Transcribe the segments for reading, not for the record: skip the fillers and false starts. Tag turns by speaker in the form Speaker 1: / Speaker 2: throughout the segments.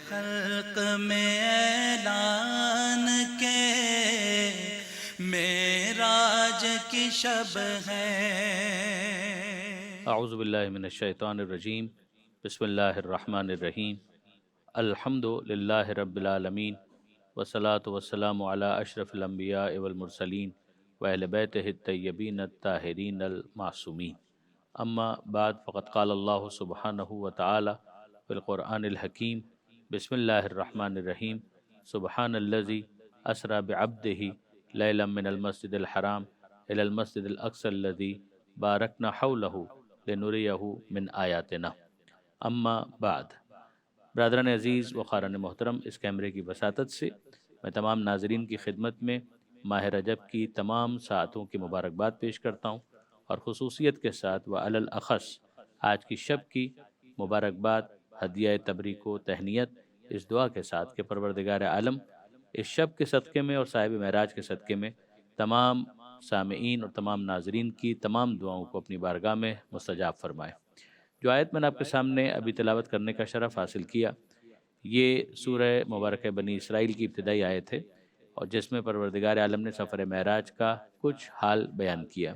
Speaker 1: خلق میں اعلان کے معراج کی شب ہے۔
Speaker 2: اعوذ باللہ من الشیطان الرجیم، بسم اللہ الرحمن الرحیم، الحمد للہ رب العالمین، والصلاة والسلام علی اشرف الانبیاء والمرسلین واہل بیتہ الطیبین الطاہرین المعصومین، اما بعد فقد قال اللہ سبحانہ وتعالی فی القرآن الحکیم، بسم اللہ الرحمن الرحیم، سبحان الذی اسری بعبدہ لیلا من المسجد الحرام الی المسجد الاقصی الذی بارکنا حولہ لنریہ من آیاتنا۔ اما بعد، برادران عزیز و خارن محترم، اس کیمرے کی وساطت سے میں تمام ناظرین کی خدمت میں ماہ رجب کی تمام ساعتوں کی مبارکباد پیش کرتا ہوں، اور خصوصیت کے ساتھ و علی الاخص آج کی شب کی مبارکباد، ہدیہ تبریک و تہنیت اس دعا کے ساتھ کہ پروردگار عالم اس شب کے صدقے میں اور صاحب معراج کے صدقے میں تمام سامعین اور تمام ناظرین کی تمام دعاؤں کو اپنی بارگاہ میں مستجاب فرمائے۔ جو آیت میں نے آپ کے سامنے ابھی تلاوت کرنے کا شرف حاصل کیا، یہ سورہ مبارکہ بنی اسرائیل کی ابتدائی آیت ہے، اور جس میں پروردگار عالم نے سفر معراج کا کچھ حال بیان کیا،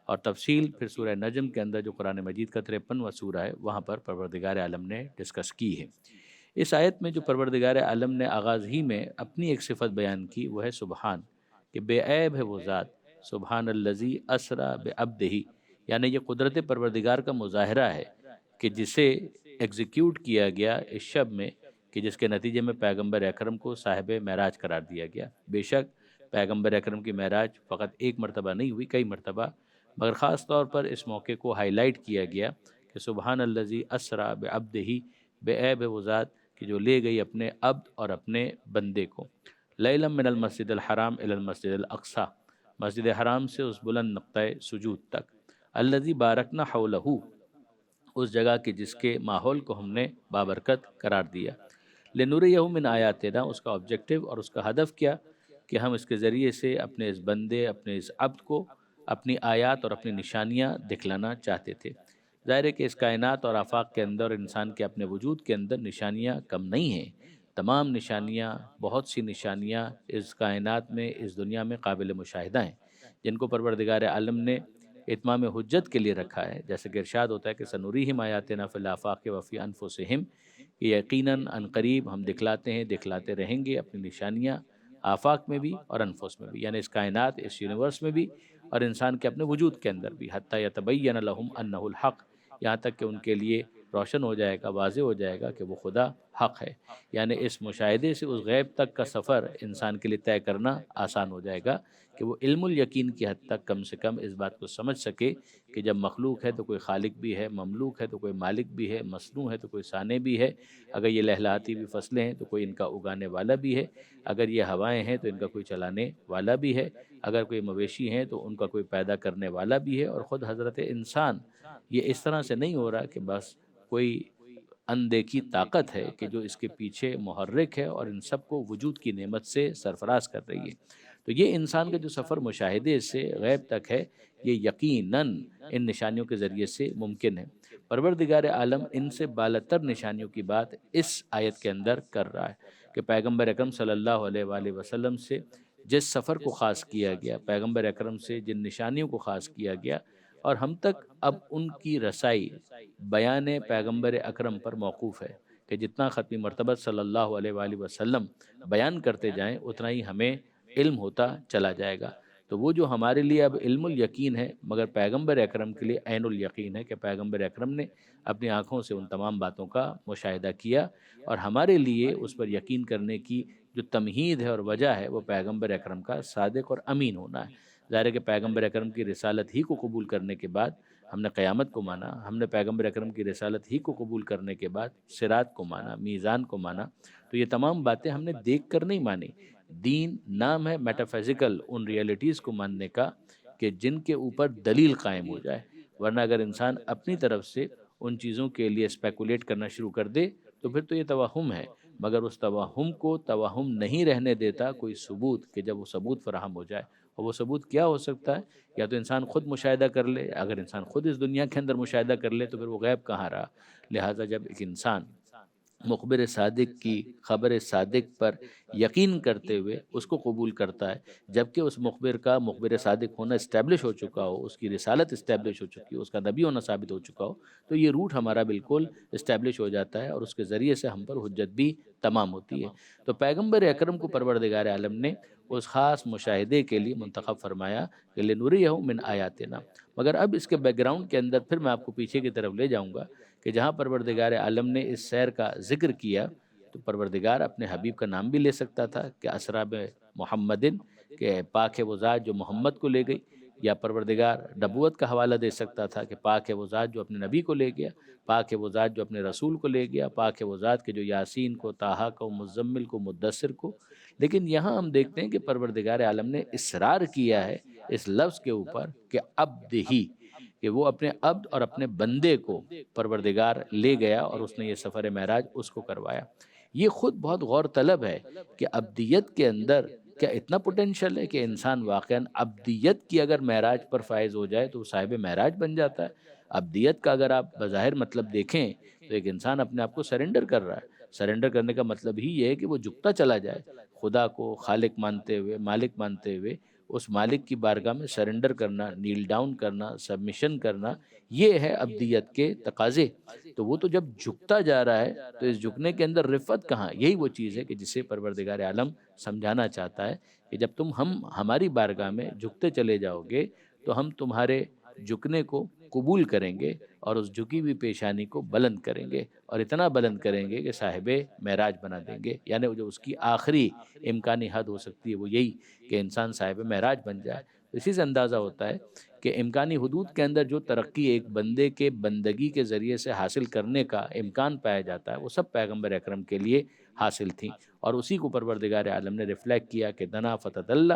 Speaker 2: اور تفصیل پھر سورہ نجم کے اندر جو قرآن مجید کا 53واں سورہ ہے وہاں پر پروردگار عالم نے ڈسکس کی ہے۔ اس آیت میں جو پروردگار عالم نے آغاز ہی میں اپنی ایک صفت بیان کی وہ ہے سبحان، کہ بے عیب ہے وہ ذات، سبحان الذی اسری بعبدہ، یعنی یہ قدرت پروردگار کا مظاہرہ ہے کہ جسے ایگزیکیوٹ کیا گیا اس شب میں، کہ جس کے نتیجے میں پیغمبر اکرم کو صاحب معراج قرار دیا گیا۔ بے شک پیغمبر اکرم کی معراج فقط ایک مرتبہ نہیں ہوئی، کئی مرتبہ، مگر خاص طور پر اس موقع کو ہائی لائٹ کیا گیا کہ سبحان الذی اسری بعبدہ، بے عیب ہے وہ ذات کہ جو لے گئی اپنے عبد اور اپنے بندے کو، لیلا من المسجد الحرام الی المسجد الاقصی، مسجد حرام سے اس بلند نقطہ سجود تک، الذی بارکنا حولہ، اس جگہ کی جس کے ماحول کو ہم نے بابرکت قرار دیا، لنریہ من آیاتنا، اس کا آبجیکٹو اور اس کا ہدف کیا کہ ہم اس کے ذریعے سے اپنے اس بندے، اپنے اس عبد کو اپنی آیات اور اپنی نشانیاں دکھلانا چاہتے تھے۔ ظاہر ہے کہ اس کائنات اور آفاق کے اندر، انسان کے اپنے وجود کے اندر نشانیاں کم نہیں ہیں، تمام نشانیاں، بہت سی نشانیاں اس کائنات میں، اس دنیا میں قابل مشاہدہ ہیں، جن کو پروردگار عالم نے اتمام حجت کے لیے رکھا ہے، جیسے کہ ارشاد ہوتا ہے کہ سنوریہم آیاتنا فی الآفاق وفی انفسہم، کہ یقیناً عنقریب ہم دکھلاتے ہیں، دکھلاتے رہیں گے اپنی نشانیاں آفاق میں بھی اور انفس میں بھی، یعنی اس کائنات، اس یونیورس میں بھی اور انسان کے اپنے وجود کے اندر بھی، حتی یتبین لہم انہ الحق، یہاں تک کہ ان کے لیے روشن ہو جائے گا، واضح ہو جائے گا کہ وہ خدا حق ہے۔ یعنی اس مشاہدے سے اس غیب تک کا سفر انسان کے لیے طے کرنا آسان ہو جائے گا کہ وہ علم الیقین کی حد تک کم سے کم اس بات کو سمجھ سکے کہ جب مخلوق ہے تو کوئی خالق بھی ہے، مملوک ہے تو کوئی مالک بھی ہے، مصنوع ہے تو کوئی صانع بھی ہے، اگر یہ لہلاتی ہوئی فصلیں ہیں تو کوئی ان کا اگانے والا بھی ہے، اگر یہ ہوائیں ہیں تو ان کا کوئی چلانے والا بھی ہے، اگر کوئی مویشی ہیں تو ان کا کوئی پیدا کرنے والا بھی ہے، اور خود حضرت انسان یہ اس طرح سے نہیں ہو رہا کہ بس کوئی اندیکھی طاقت ہے کہ جو اس کے پیچھے محرک ہے اور ان سب کو وجود کی نعمت سے سرفراز کر رہی ہے۔ تو یہ انسان کا جو سفر مشاہدے سے غیب تک ہے، یہ یقیناً ان نشانیوں کے ذریعے سے ممکن ہے۔ پروردگار عالم ان سے بالاتر نشانیوں کی بات اس آیت کے اندر کر رہا ہے کہ پیغمبر اکرم صلی اللہ علیہ وآلہ وسلم سے جس سفر کو خاص کیا گیا، پیغمبر اکرم سے جن نشانیوں کو خاص کیا گیا، اور ہم تک اب ان کی رسائی بیان پیغمبر اکرم پر موقوف ہے، کہ جتنا ختمی مرتبہ صلی اللہ علیہ وآلہ وسلم بیان کرتے جائیں اتنا ہی ہمیں علم ہوتا چلا جائے گا۔ تو وہ جو ہمارے لیے اب علم الیقین ہے، مگر پیغمبر اکرم کے لیے عین الیقین ہے، کہ پیغمبر اکرم نے اپنی آنکھوں سے ان تمام باتوں کا مشاہدہ کیا، اور ہمارے لیے اس پر یقین کرنے کی جو تمہید ہے اور وجہ ہے وہ پیغمبر اکرم کا صادق اور امین ہونا ہے۔ ظاہر ہے کہ پیغمبر اکرم کی رسالت ہی کو قبول کرنے کے بعد ہم نے قیامت کو مانا، ہم نے پیغمبر اکرم کی رسالت ہی کو قبول کرنے کے بعد صراط کو مانا، میزان کو مانا، تو یہ تمام باتیں ہم نے دیکھ کر نہیں مانی۔ دین نام ہے میٹافیزیکل ان ریئلٹیز کو ماننے کا کہ جن کے اوپر دلیل قائم ہو جائے، ورنہ اگر انسان اپنی طرف سے ان چیزوں کے لیے اسپیکولیٹ کرنا شروع کر دے تو پھر تو یہ توہم ہے، مگر اس توہم کو توہم نہیں رہنے دیتا کوئی ثبوت، کہ جب وہ ثبوت فراہم ہو جائے، اور وہ ثبوت کیا ہو سکتا ہے؟ یا تو انسان خود مشاہدہ کر لے، اگر انسان خود اس دنیا کے اندر مشاہدہ کر لے تو پھر وہ غیب کہاں رہا؟ لہٰذا جب ایک انسان مخبر صادق کی خبر صادق پر یقین کرتے ہوئے اس کو قبول کرتا ہے، جبکہ اس مخبر کا مخبر صادق ہونا اسٹیبلش ہو چکا ہو، اس کی رسالت اسٹیبلش ہو چکی ہو، اس کا نبی ہونا ثابت ہو چکا ہو، تو یہ روٹ ہمارا بالکل اسٹیبلش ہو جاتا ہے اور اس کے ذریعے سے ہم پر حجت بھی تمام ہوتی ہے۔ تو پیغمبر اکرم کو پروردگار عالم نے اس خاص مشاہدے کے لیے منتخب فرمایا کہ لنُرِیَہُ مِنْ آیاتنا۔ مگر اب اس کے بیک گراؤنڈ کے اندر پھر میں آپ کو پیچھے کی طرف لے جاؤں گا کہ جہاں پروردگار عالم نے اس سیر کا ذکر کیا تو پروردگار اپنے حبیب کا نام بھی لے سکتا تھا کہ اسراب محمدن، کہ پاک ہے وہ ذات جو محمد کو لے گئی، یا پروردگار نبوت کا حوالہ دے سکتا تھا کہ پاک ہے وہ ذات جو اپنے نبی کو لے گیا، پاک ہے وہ ذات جو اپنے رسول کو لے گیا، پاک ہے وہ ذات کے جو یاسین کو، طٰہٰ کو، مزمل کو، مدثر کو۔ لیکن یہاں ہم دیکھتے ہیں کہ پروردگار عالم نے اصرار کیا ہے اس لفظ کے اوپر کہ عبد ہی، کہ وہ اپنے عبد اور اپنے بندے کو پروردگار لے گیا اور اس نے یہ سفر معراج اس کو کروایا۔ یہ خود بہت غور طلب ہے کہ عبدیت کے اندر کیا اتنا پوٹینشیل ہے کہ انسان واقعاً عبدیت کی اگر معراج پر فائز ہو جائے تو وہ صاحب معراج بن جاتا ہے۔ عبدیت کا اگر آپ بظاہر مطلب دیکھیں تو ایک انسان اپنے آپ کو سرنڈر کر رہا ہے۔ سرنڈر کرنے کا مطلب ہی یہ ہے کہ وہ جھکتا چلا جائے، خدا کو خالق مانتے ہوئے، مالک مانتے ہوئے اس مالک کی بارگاہ میں سرنڈر کرنا، نیل ڈاؤن کرنا، سبمیشن کرنا، یہ ہے عبدیت کے تقاضے۔ تو وہ تو جب جھکتا جا رہا ہے تو اس جھکنے کے اندر رفت کہاں؟ یہی وہ چیز ہے کہ جسے پروردگار عالم سمجھانا چاہتا ہے کہ جب تم ہماری بارگاہ میں جھکتے چلے جاؤ گے تو ہم تمہارے جھکنے کو قبول کریں گے اور اس جھکی ہوئی پیشانی کو بلند کریں گے، اور اتنا بلند کریں گے کہ صاحب معراج بنا دیں گے۔ یعنی جو اس کی آخری امکانی حد ہو سکتی ہے وہ یہی کہ انسان صاحب معراج بن جائے۔ اسی سے اندازہ ہوتا ہے کہ امکانی حدود کے اندر جو ترقی ایک بندے کے بندگی کے ذریعے سے حاصل کرنے کا امکان پایا جاتا ہے وہ سب پیغمبر اکرم کے لیے حاصل تھیں، اور اسی کو پروردگار عالم نے ریفلیکٹ کیا کہ دنا فتدلی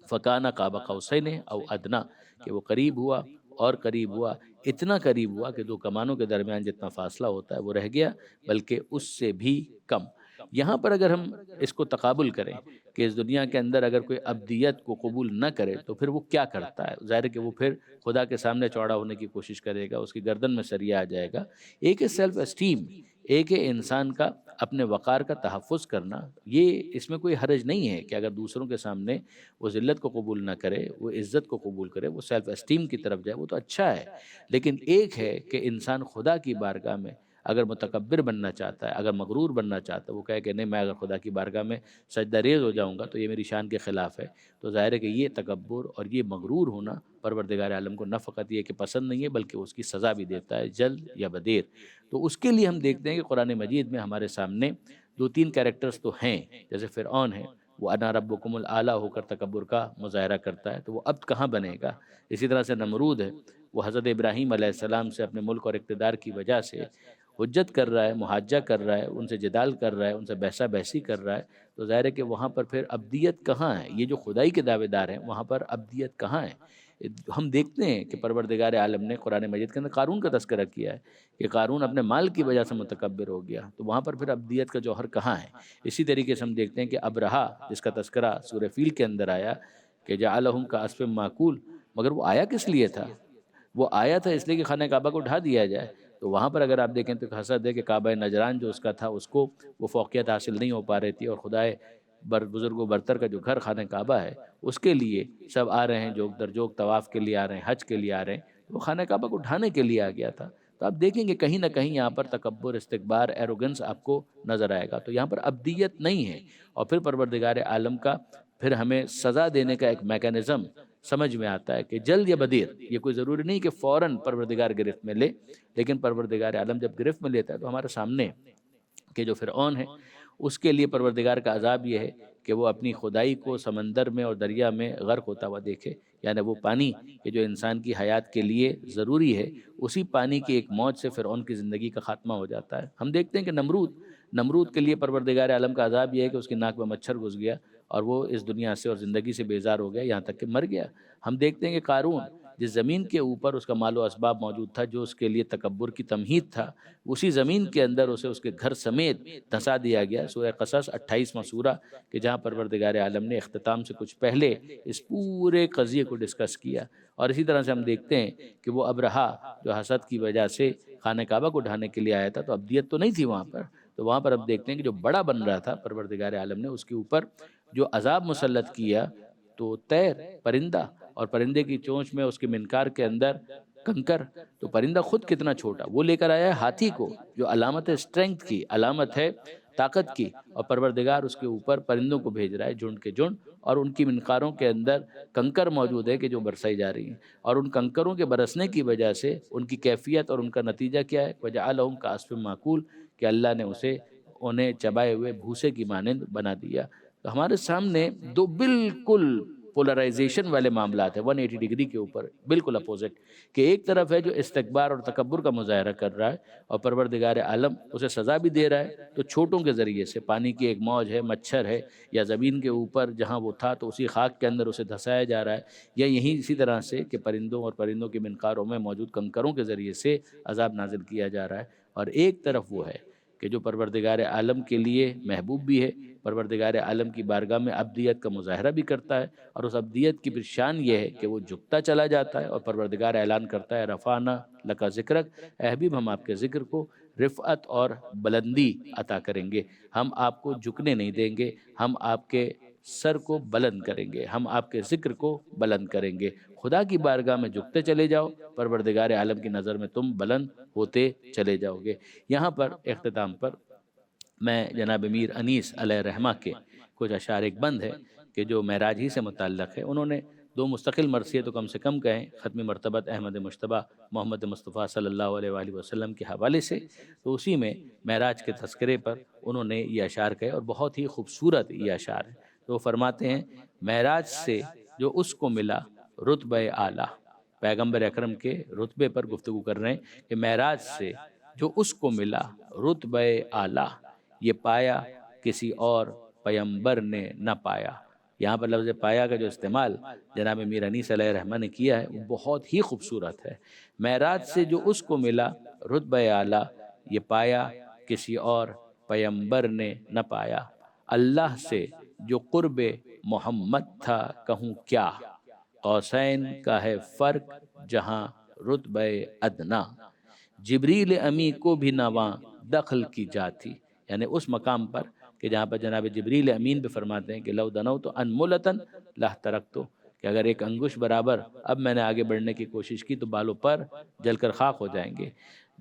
Speaker 2: فکان قاب قوسین او ادنا، کہ وہ قریب ہوا اور قریب ہوا، اتنا قریب ہوا کہ دو کمانوں کے درمیان جتنا فاصلہ ہوتا ہے وہ رہ گیا، بلکہ اس سے بھی کم۔ یہاں پر اگر ہم اس کو تقابل کریں کہ اس دنیا کے اندر اگر کوئی عبدیت کو قبول نہ کرے تو پھر وہ کیا کرتا ہے؟ ظاہر ہے کہ وہ پھر خدا کے سامنے چوڑا ہونے کی کوشش کرے گا، اس کی گردن میں سریا آ جائے گا۔ ایک ہے سیلف اسٹیم، ایک ہے انسان کا اپنے وقار کا تحفظ کرنا۔ یہ اس میں کوئی حرج نہیں ہے کہ اگر دوسروں کے سامنے وہ ذلت کو قبول نہ کرے، وہ عزت کو قبول کرے، وہ سیلف اسٹیم کی طرف جائے، وہ تو اچھا ہے۔ لیکن ایک ہے کہ انسان خدا کی بارگاہ میں اگر متکبر بننا چاہتا ہے، اگر مغرور بننا چاہتا ہے، وہ کہے کہ نہیں میں اگر خدا کی بارگاہ میں سجدہ ریز ہو جاؤں گا تو یہ میری شان کے خلاف ہے، تو ظاہر ہے کہ یہ تکبر اور یہ مغرور ہونا پروردگار عالم کو نہ فقط یہ کہ پسند نہیں ہے بلکہ اس کی سزا بھی دیتا ہے، جلد یا بدیر۔ تو اس کے لیے ہم دیکھتے ہیں کہ قرآن مجید میں ہمارے سامنے دو تین کیریکٹرز تو ہیں، جیسے فرعون ہے، وہ انا ربکم الاعلیٰ ہو کر تکبر کا مظاہرہ کرتا ہے، تو وہ عبد کہاں بنے گا؟ اسی طرح سے نمرود ہے، وہ حضرت ابراہیم علیہ السلام سے اپنے ملک اور اقتدار کی وجہ سے حجت کر رہا ہے، محاجہ کر رہا ہے، ان سے جدال کر رہا ہے، ان سے بحثہ بحثی کر رہا ہے، تو ظاہر ہے کہ وہاں پر پھر ابدیت کہاں ہے؟ یہ جو خدائی کے دعوے دار ہیں وہاں پر ابدیت کہاں ہے؟ ہم دیکھتے ہیں کہ پروردگار عالم نے قرآن مجید کے اندر قارون کا تذکرہ کیا ہے کہ قارون اپنے مال کی وجہ سے متکبر ہو گیا، تو وہاں پر پھر ابدیت کا جوہر کہاں ہے؟ اسی طریقے سے ہم دیکھتے ہیں کہ ابرہا جس کا تذکرہ سورہ فیل کے اندر آیا کہ جعلہم کعصف معکول، مگر وہ آیا کس لیے تھا؟ وہ آیا تھا اس لیے کہ خانہ کعبہ کو ڈھا دیا جائے۔ تو وہاں پر اگر آپ دیکھیں تو حسد ہے کہ کعبہ نجران جو اس کا تھا اس کو وہ فوقیت حاصل نہیں ہو پا رہی تھی، اور خدائے بزرگ و برتر کا جو گھر خانہ کعبہ ہے اس کے لیے سب آ رہے ہیں، جوگ در جوگ طواف کے لیے آ رہے ہیں، حج کے لیے آ رہے ہیں، وہ خانہ کعبہ کو ڈھانے کے لیے آ گیا تھا۔ تو آپ دیکھیں گے کہیں نہ کہیں یہاں پر تکبر، استکبار، ایروگنس آپ کو نظر آئے گا۔ تو یہاں پر ابدیت نہیں ہے، اور پھر پروردگار عالم کا پھر ہمیں سزا دینے کا ایک میکانزم سمجھ میں آتا ہے کہ جلد یا بدیر۔ یہ کوئی ضروری نہیں کہ فوراً پروردگار گرفت میں لے، لیکن پروردگار عالم جب گرفت میں لیتا ہے تو ہمارے سامنے کہ جو فرعون ہے اس کے لیے پروردگار کا عذاب یہ ہے کہ وہ اپنی خدائی کو سمندر میں اور دریا میں غرق ہوتا ہوا دیکھے، یعنی وہ پانی کہ جو انسان کی حیات کے لیے ضروری ہے، اسی پانی کی ایک موج سے فرعون کی زندگی کا خاتمہ ہو جاتا ہے۔ ہم دیکھتے ہیں کہ نمرود کے لیے پروردگار عالم کا عذاب یہ ہے کہ اس کی ناک میں مچھر گھس گیا اور وہ اس دنیا سے اور زندگی سے بیزار ہو گیا، یہاں تک کہ مر گیا۔ ہم دیکھتے ہیں کہ قارون جس زمین کے اوپر اس کا مال و اسباب موجود تھا، جو اس کے لیے تکبر کی تمہید تھا، اسی زمین کے اندر اسے اس کے گھر سمیت دھنسا دیا گیا۔ سورہ قصص 28واں سورہ کہ جہاں پروردگار عالم نے اختتام سے کچھ پہلے اس پورے قضیے کو ڈسکس کیا۔ اور اسی طرح سے ہم دیکھتے ہیں کہ وہ ابرہا جو حسد کی وجہ سے خانہ کعبہ کو ڈھانے کے لیے آیا تھا، تو ابدیت تو نہیں تھی وہاں پر، تو وہاں پر اب دیکھتے ہیں کہ جو بڑا بن رہا تھا پروردگار عالم نے اس کے اوپر جو عذاب مسلط کیا، تو طیر پرندہ، اور پرندے کی چونچ میں اس کے منکار کے اندر کنکر، تو پرندہ خود کتنا چھوٹا، وہ لے کر آیا ہے ہاتھی کو جو علامت ہے اسٹرینگتھ کی، علامت ہے طاقت کی، اور پروردگار اس کے اوپر پرندوں کو بھیج رہا ہے جھنڈ کے جھنڈ، اور ان کی منقاروں کے اندر کنکر موجود ہے کہ جو برسائی جا رہی ہیں، اور ان کنکروں کے برسنے کی وجہ سے ان کی کیفیت اور ان کا نتیجہ کیا ہے، وجعلہم کعصف معقول، کہ اللہ نے انہیں چبائے ہوئے بھوسے کی مانند بنا دیا۔ تو ہمارے سامنے دو بالکل پولرائزیشن والے معاملات ہیں، 180 ڈگری کے اوپر بالکل اپوزٹ، کہ ایک طرف ہے جو استکبار اور تکبر کا مظاہرہ کر رہا ہے اور پروردگار عالم اسے سزا بھی دے رہا ہے، تو چھوٹوں کے ذریعے سے، پانی کی ایک موج ہے، مچھر ہے، یا زمین کے اوپر جہاں وہ تھا تو اسی خاک کے اندر اسے دھسایا جا رہا ہے، یا یہیں اسی طرح سے کہ پرندوں اور پرندوں کے منقاروں میں موجود کنکروں کے ذریعے سے عذاب نازل کیا جا رہا ہے، اور ایک طرف وہ ہے کہ جو پروردگار عالم کے لیے محبوب بھی ہے، پروردگار عالم کی بارگاہ میں ابدیت کا مظاہرہ بھی کرتا ہے، اور اس ابدیت کی پھر شان یہ ہے کہ وہ جھکتا چلا جاتا ہے، اور پروردگار اعلان کرتا ہے رفعنا لک ذکرک، اے حبیب ہم آپ کے ذکر کو رفعت اور بلندی عطا کریں گے، ہم آپ کو جھکنے نہیں دیں گے، ہم آپ کے سر کو بلند کریں گے، ہم آپ کے ذکر کو بلند کریں گے۔ خدا کی بارگاہ میں جھکتے چلے جاؤ، پروردگار عالم کی نظر میں تم بلند ہوتے چلے جاؤ گے۔ یہاں پر اختتام پر میں جناب میر انیس علیہ رحمہ کے کچھ اشعار، ایک بند ہے کہ جو معراج ہی سے متعلق ہے، انہوں نے دو مستقل مرثیے تو کم سے کم کہیں، ختم مرتبت احمد مجتبیٰ محمد مصطفیٰ صلی اللہ علیہ وآلہ وسلم کے حوالے سے، تو اسی میں معراج کے تذکرے پر انہوں نے یہ اشعار کہے، اور بہت ہی خوبصورت یہ اشعار ہے۔ تو وہ فرماتے ہیں معراج سے جو اس کو ملا رتبہ اعلیٰ، پیغمبر اکرم کے رتبے پر گفتگو کر رہے ہیں کہ معراج سے جو اس کو ملا رتبہ اعلیٰ، یہ پایا کسی اور پیمبر نے نہ پایا۔ یہاں پر لفظ پایا کا جو استعمال جناب میر انیس علیہ رحمہ نے کیا ہے وہ بہت ہی خوبصورت ہے۔ معراج سے جو اس کو ملا رتبہ اعلیٰ، یہ پایا کسی اور پیمبر نے نہ پایا، اللہ سے جو قرب محمد تھا کہوں کیا، قوسین کا ہے فرق جہاں رتبہ ادنا، جبریل امی کو بھی نہ وہاں دخل کی جاتی، یعنی اس مقام پر کہ جہاں پر جناب جبریل امین بھی فرماتے ہیں کہ لو دنو تو انملتن لاہ ترکتو، کہ اگر ایک انگوش برابر اب میں نے آگے بڑھنے کی کوشش کی تو بالوں پر جل کر خاک ہو جائیں گے۔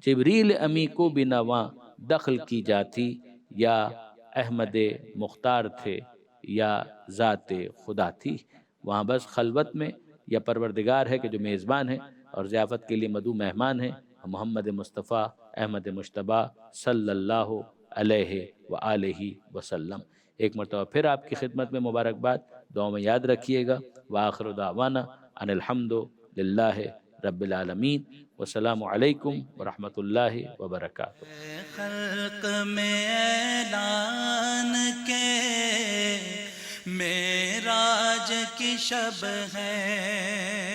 Speaker 2: جبریل امی کو بھی نہ وہاں دخل کی جاتی، یا احمد مختار تھے یا ذات خدا تھی، وہاں بس خلوت میں یا پروردگار ہے کہ جو میزبان ہے اور ضیافت کے لیے مدعو مہمان ہے، محمد مصطفیٰ احمد مجتبیٰ صلی اللہ علیہ وآلہ وسلم۔ ایک مرتبہ پھر آپ کی خدمت میں مبارکباد، دعاؤں میں یاد رکھیے گا۔ وآخر دعوانا ان الحمد للہ رب العالمین، والسلام علیکم ورحمۃ اللہ وبرکاتہ۔
Speaker 1: خلق میں اعلان کے معراج کی شب ہے،